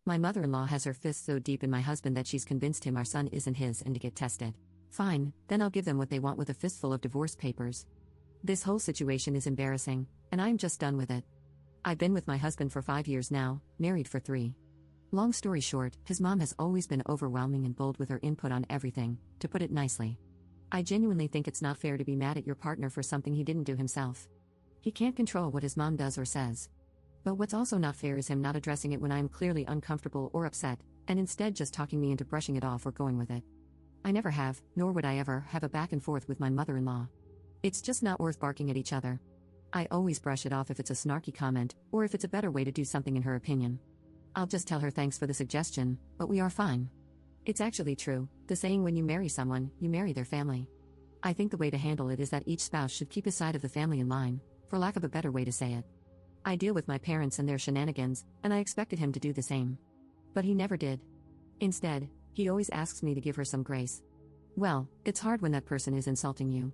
My mother-in-law has her fists so deep in my husband that she's convinced him our son isn't his and to get tested. Fine, then I'll give them what they want with a fistful of divorce papers. This whole situation is embarrassing, and I'm just done with it. I've been with my husband for 5 years now, married for 3. Long story short, his mom has always been overwhelming and bold with her input on everything, to put it nicely. I genuinely think it's not fair to be mad at your partner for something he didn't do himself. He can't control what his mom does or says. But what's also not fair is him not addressing it when I am clearly uncomfortable or upset, and instead just talking me into brushing it off or going with it. I never have, nor would I ever, have a back and forth with my mother-in-law. It's just not worth barking at each other. I always brush it off if it's a snarky comment, or if it's a better way to do something in her opinion. I'll just tell her thanks for the suggestion, but we are fine. It's actually true, the saying when you marry someone, you marry their family. I think the way to handle it is that each spouse should keep his side of the family in line, for lack of a better way to say it. I deal with my parents and their shenanigans, and I expected him to do the same. But he never did. Instead, he always asks me to give her some grace. Well, it's hard when that person is insulting you.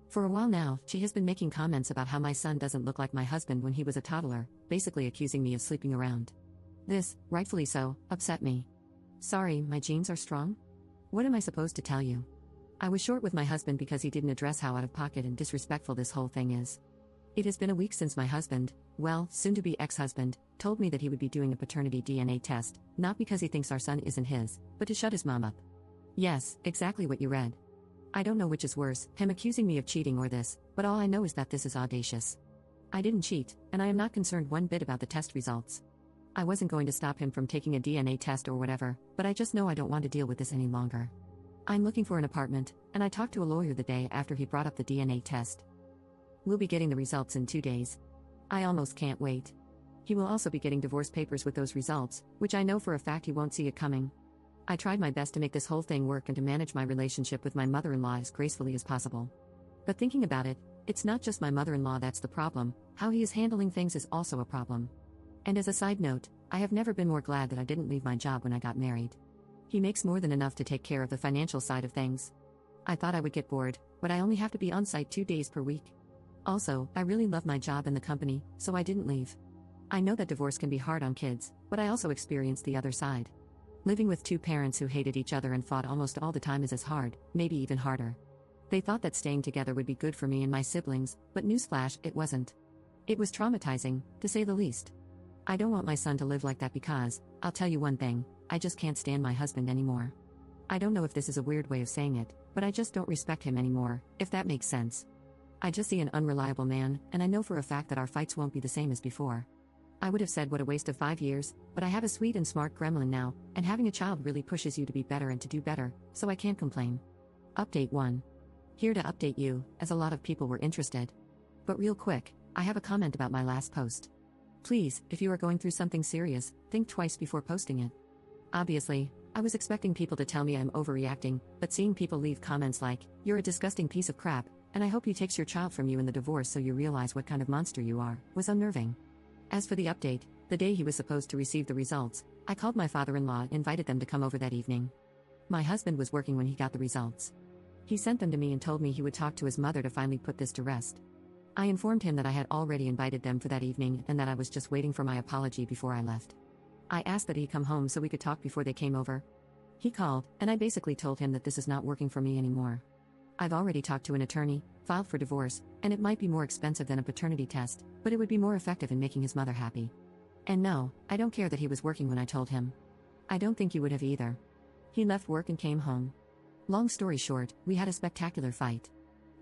For a while now, she has been making comments about how my son doesn't look like my husband when he was a toddler, basically accusing me of sleeping around. This, rightfully so, upset me. Sorry, my genes are strong? What am I supposed to tell you? I was short with my husband because he didn't address how out of pocket and disrespectful this whole thing is. It has been a week since my husband, well, soon-to-be ex-husband, told me that he would be doing a paternity DNA test, not because he thinks our son isn't his, but to shut his mom up. Yes, exactly what you read. I don't know which is worse, him accusing me of cheating or this, but all I know is that this is audacious. I didn't cheat, and I am not concerned one bit about the test results. I wasn't going to stop him from taking a DNA test or whatever, but I just know I don't want to deal with this any longer. I'm looking for an apartment, and I talked to a lawyer the day after he brought up the DNA test. We'll be getting the results in 2 days. I almost can't wait. He will also be getting divorce papers with those results, which I know for a fact he won't see it coming. I tried my best to make this whole thing work and to manage my relationship with my mother-in-law as gracefully as possible. But thinking about it, it's not just my mother-in-law that's the problem, how he is handling things is also a problem. And as a side note, I have never been more glad that I didn't leave my job when I got married. He makes more than enough to take care of the financial side of things. I thought I would get bored, but I only have to be on site 2 days per week. Also, I really love my job and the company, so I didn't leave. I know that divorce can be hard on kids, but I also experienced the other side. Living with 2 parents who hated each other and fought almost all the time is as hard, maybe even harder. They thought that staying together would be good for me and my siblings, but newsflash, it wasn't. It was traumatizing, to say the least. I don't want my son to live like that because, I'll tell you one thing, I just can't stand my husband anymore. I don't know if this is a weird way of saying it, but I just don't respect him anymore, if that makes sense. I just see an unreliable man, and I know for a fact that our fights won't be the same as before. I would have said what a waste of 5 years, but I have a sweet and smart gremlin now, and having a child really pushes you to be better and to do better, so I can't complain. Update 1. Here to update you, as a lot of people were interested. But real quick, I have a comment about my last post. Please, if you are going through something serious, think twice before posting it. Obviously, I was expecting people to tell me I'm overreacting, but seeing people leave comments like, "You're a disgusting piece of crap, and I hope he takes your child from you in the divorce so you realize what kind of monster you are," was unnerving. As for the update, the day he was supposed to receive the results, I called my father-in-law and invited them to come over that evening. My husband was working when he got the results. He sent them to me and told me he would talk to his mother to finally put this to rest. I informed him that I had already invited them for that evening and that I was just waiting for my apology before I left. I asked that he come home so we could talk before they came over. He called, and I basically told him that this is not working for me anymore. I've already talked to an attorney, filed for divorce, and it might be more expensive than a paternity test, but it would be more effective in making his mother happy. And no, I don't care that he was working when I told him. I don't think you would have either. He left work and came home. Long story short, we had a spectacular fight.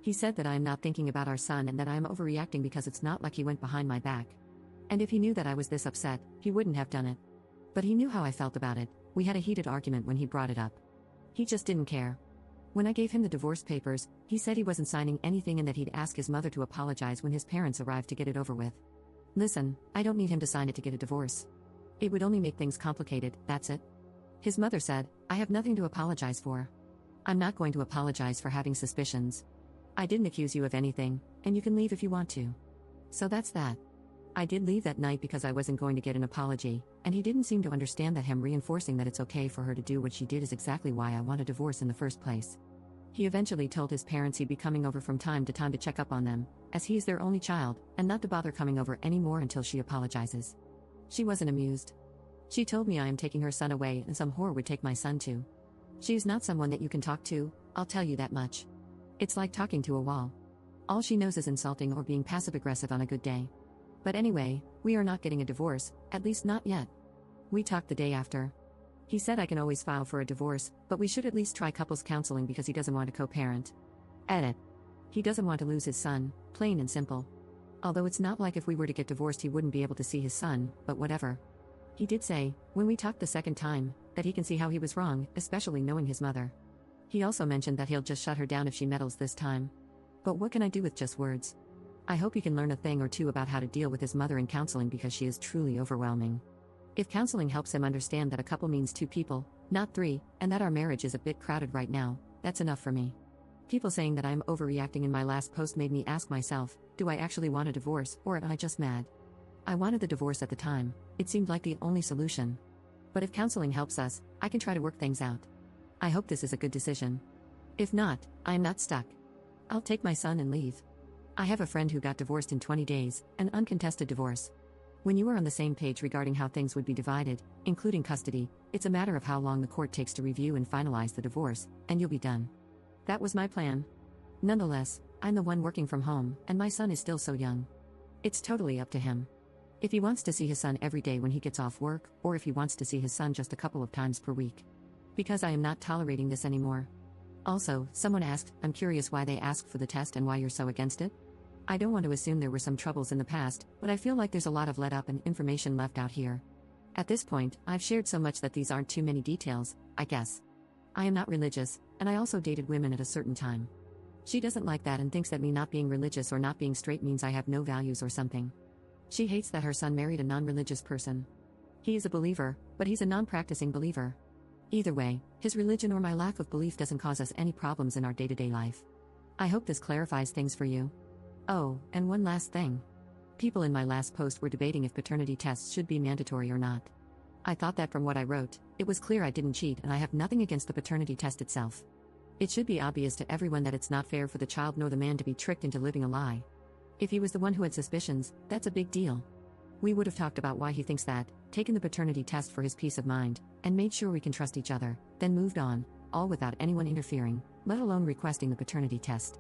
He said that I am not thinking about our son and that I am overreacting because it's not like he went behind my back. And if he knew that I was this upset, he wouldn't have done it. But he knew how I felt about it. We had a heated argument when he brought it up. He just didn't care. When I gave him the divorce papers, he said he wasn't signing anything and that he'd ask his mother to apologize when his parents arrived to get it over with. Listen, I don't need him to sign it to get a divorce. It would only make things complicated, that's it. His mother said, "I have nothing to apologize for. I'm not going to apologize for having suspicions. I didn't accuse you of anything, and you can leave if you want to." So that's that. I did leave that night because I wasn't going to get an apology, and he didn't seem to understand that him reinforcing that it's okay for her to do what she did is exactly why I want a divorce in the first place. He eventually told his parents he'd be coming over from time to time to check up on them, as he is their only child, and not to bother coming over anymore until she apologizes. She wasn't amused. She told me I am taking her son away and some whore would take my son too. She is not someone that you can talk to, I'll tell you that much. It's like talking to a wall. All she knows is insulting or being passive-aggressive on a good day. But anyway, we are not getting a divorce, at least not yet. We talked the day after. He said I can always file for a divorce, but we should at least try couples counseling because he doesn't want to co-parent. Edit. He doesn't want to lose his son, plain and simple. Although it's not like if we were to get divorced he wouldn't be able to see his son, but whatever. He did say, when we talked the second time, that he can see how he was wrong, especially knowing his mother. He also mentioned that he'll just shut her down if she meddles this time. But what can I do with just words? I hope he can learn a thing or two about how to deal with his mother in counseling because she is truly overwhelming. If counseling helps him understand that a couple means two people, not three, and that our marriage is a bit crowded right now, that's enough for me. People saying that I'm overreacting in my last post made me ask myself, do I actually want a divorce, or am I just mad? I wanted the divorce at the time, it seemed like the only solution. But if counseling helps us, I can try to work things out. I hope this is a good decision. If not, I'm not stuck. I'll take my son and leave. I have a friend who got divorced in 20 days, an uncontested divorce. When you are on the same page regarding how things would be divided, including custody, it's a matter of how long the court takes to review and finalize the divorce, and you'll be done. That was my plan. Nonetheless, I'm the one working from home, and my son is still so young. It's totally up to him. If he wants to see his son every day when he gets off work, or if he wants to see his son just a couple of times per week. Because I am not tolerating this anymore. Also, someone asked, I'm curious why they asked for the test and why you're so against it? I don't want to assume there were some troubles in the past, but I feel like there's a lot of let up and information left out here. At this point, I've shared so much that these aren't too many details, I guess. I am not religious, and I also dated women at a certain time. She doesn't like that and thinks that me not being religious or not being straight means I have no values or something. She hates that her son married a non-religious person. He is a believer, but he's a non-practicing believer. Either way, his religion or my lack of belief doesn't cause us any problems in our day-to-day life. I hope this clarifies things for you. Oh, and one last thing. People in my last post were debating if paternity tests should be mandatory or not. I thought that from what I wrote, it was clear I didn't cheat and I have nothing against the paternity test itself. It should be obvious to everyone that it's not fair for the child nor the man to be tricked into living a lie. If he was the one who had suspicions, that's a big deal. We would have talked about why he thinks that, taken the paternity test for his peace of mind, and made sure we can trust each other, then moved on, all without anyone interfering, let alone requesting the paternity test.